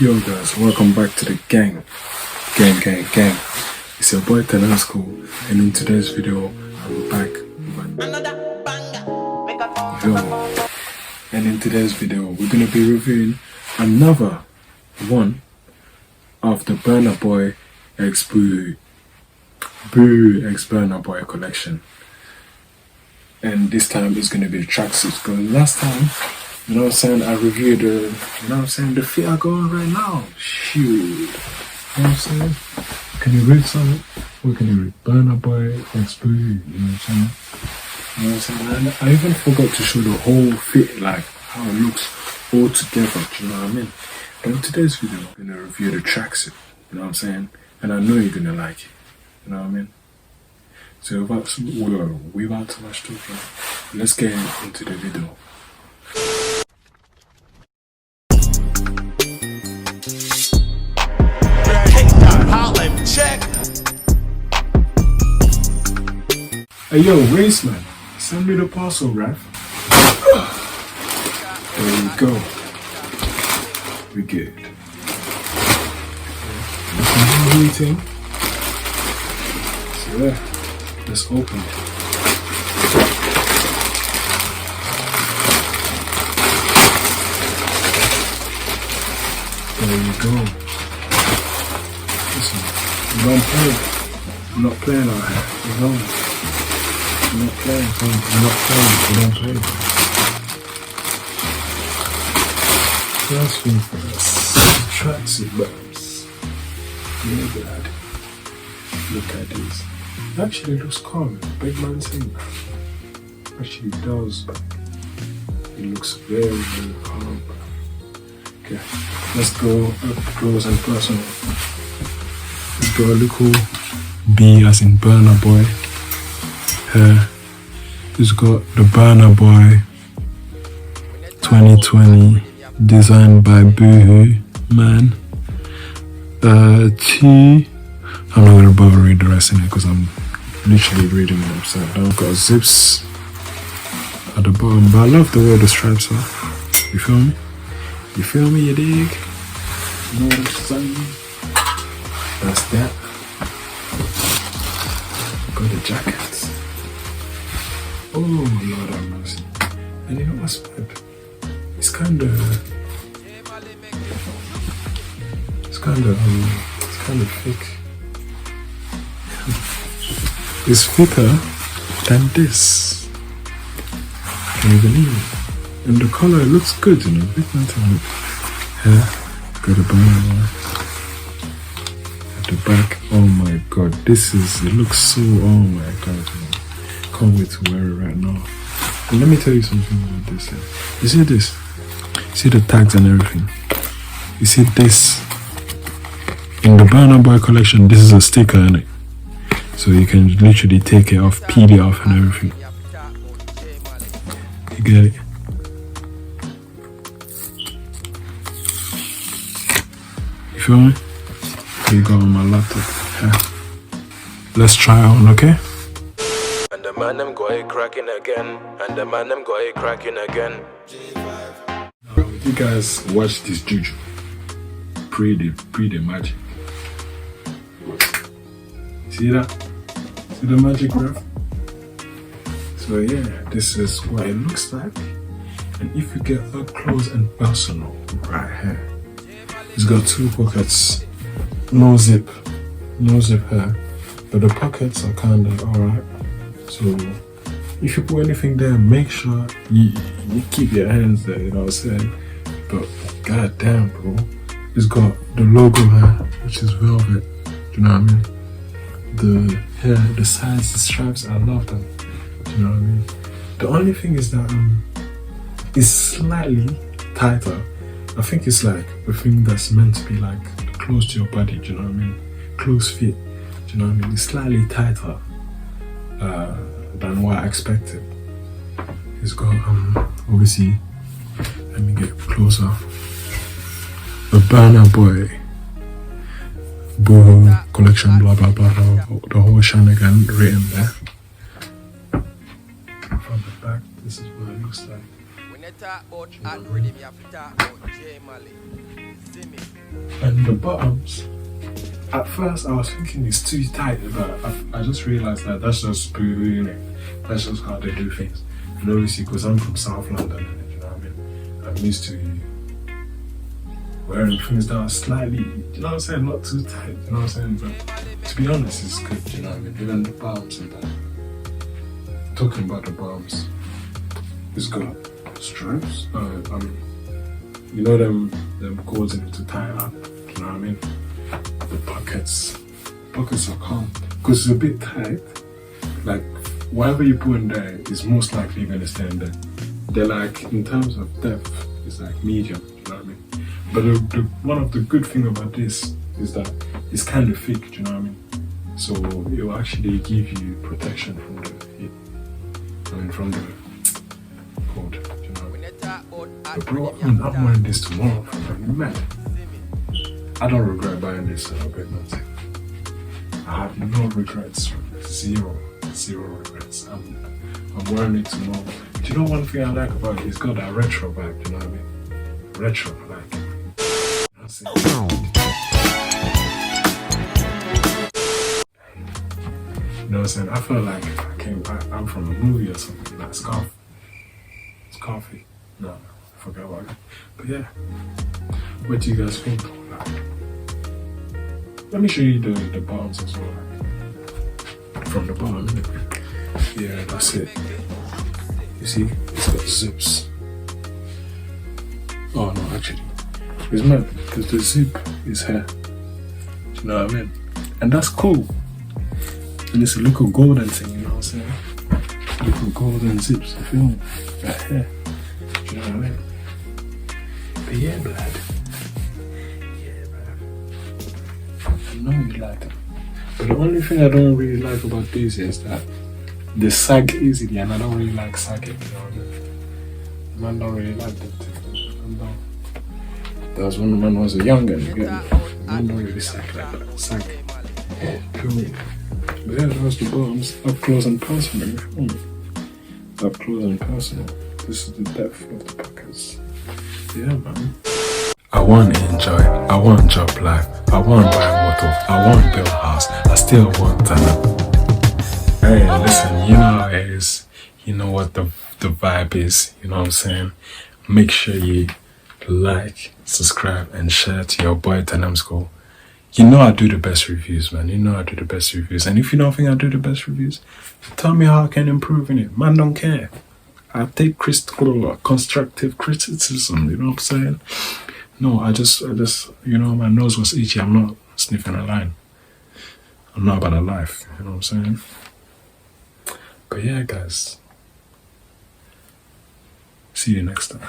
Yo guys, welcome back to the gang. Gang. It's your boy Tenasco, and in today's video, I'm back with another banger. And in today's video, we're gonna be reviewing another one of the Burna Boy X Boo X Burna Boy collection. And this time it's gonna be the tracksuit. Because last time, you know what I'm saying, I reviewed the the fit I got on right now. Shoot. You know what I'm saying? Can you read something? What can you read? Burna Boy X Boo, you know what I'm saying? You know what I'm saying? And I even forgot to show the whole fit, like how it looks all together, do you know what I mean? But in today's video, I'm gonna review the tracksuit, you know what I'm saying? And I know you're gonna like it, you know what I mean? So without too much talking, let's get into the video. Hey yo, Raceman, send me the parcel, Raf. There you go. We good. Waiting. So yeah, let's open it. There you go. Listen, you don't play. I'm not playing out here. You know. I'm not playing. I'm not playing. You don't play. First thing first. Tracksuit buttons. Yeah, Dad. Look at this. Actually, it looks calm. Big man thing. Actually, it does. It looks very, very calm. Okay, let's go up close and personal. Let's go a little B as in Burna Boy. Here, it's got the Burna Boy 2020 designed by Boohooman. I'm not gonna bother read the rest in it because I'm literally reading it upside down. Got zips at the bottom, but I love the way the stripes are. You feel me? You feel me, you dig? You know what I'm saying? That's that. Got the jackets. Oh Lord have mercy. And you know what's bad? It's kinda thick. It's thicker than this. Can you believe it? And the color looks good, you know. Big man thing. Here, got a banana at the back. Oh my god, it looks so, oh my god, man. Can't wait to wear it right now. And let me tell you something about this. You see this? See the tags and everything? You see this? In the Burna Boy collection, this is a sticker in it. So you can literally take it off, peel it off and everything. You get it? You feel me? Here you go on my laptop. Yeah. Let's try on, okay? And the man them got it cracking again. And the man them got it cracking again. You guys watch this juju. Pre the magic. See that? See the magic, bro? So yeah, this is what it looks like. And if you get up close and personal, right here, it's got two pockets. No zip here. But the pockets are kinda alright. So if you put anything there, make sure you keep your hands there, you know what I'm saying? But god damn, bro. It's got the logo here, which is velvet. Do you know what I mean? The hair, the sides, the stripes, I love them. Do you know what I mean? The only thing is that it's slightly tighter. I think it's like the thing that's meant to be like close to your body. Do you know what I mean? Close fit. Do you know what I mean? It's slightly tighter than what I expected. It's got obviously. Let me get closer. The Burna Boy Boohoo collection, blah blah blah, the whole shenanigan written there. From the back, this is what it looks like. When you talk about hot rhythm, you have to talk about J Mali. And the bottoms, at first I was thinking it's too tight, but I just realized that that's just Boohooman. That's just how they do things. And obviously, because I'm from South London, you know what I mean? I'm used to wearing things that are slightly, you know what I'm saying, not too tight, you know what I'm saying? But to be honest, it's good, you know what I mean? Even the bottoms and that. Talking about the bottoms, it's got stripes. You know them cords in it to tie up, you know what I mean? The pockets are calm because it's a bit tight. Like whatever you put in there is most likely gonna stay in there. They're like, in terms of depth, it's like medium, you know what I mean? But the one of the good thing about this is that it's kind of thick, do you know what I mean? So it will actually give you protection from the heat. I mean, from the cold, do you know what I mean? But bro, I'm wearing this tomorrow, I'm mad. I don't regret buying this big nothing. I have no regrets, zero regrets. I'm wearing it tomorrow. Do you know one thing I like about it? It's got that retro vibe, do you know what I mean? Retro, I like it. That's it. You know what I'm saying? I feel like I'm from a movie or something, like Scarface. No, I forgot about it. But yeah, what do you guys think? Let me show you the bottoms as well. From the bottom, yeah, that's it. You see, it's got zips. Oh no, actually, it's mad because the zip is here. Do you know what I mean? And that's cool. And it's a little golden thing, you know what I'm saying? Little golden zips, you feel me? Right here. Do you know what I mean? But yeah, blood. I know you like them. But the only thing I don't really like about these is that they sag easily, and I don't really like sagging, you know what I mean? Man don't really like that. That was when the man was a younger, you get me? Man don't really sag like that. Sag. Feel me? But yeah, that was the bottoms. Up close and personal, you feel me? Up close and personal. This is the depth of the pockets. Yeah, man. I want to enjoy, I want job life, I want buy motor, I want build house, I still want talent. Hey, listen, you know how it is, you know what the vibe is, you know what I'm saying? Make sure you like, subscribe, and share to your boy Tanamsko. You know I do the best reviews, man, you know I do the best reviews, and if you don't think I do the best reviews, tell me how I can improve in it, man, don't care. I take constructive criticism, you know what I'm saying? No, I just, you know, my nose was itchy. I'm not sniffing a line. I'm not about a life, you know what I'm saying? But yeah, guys. See you next time.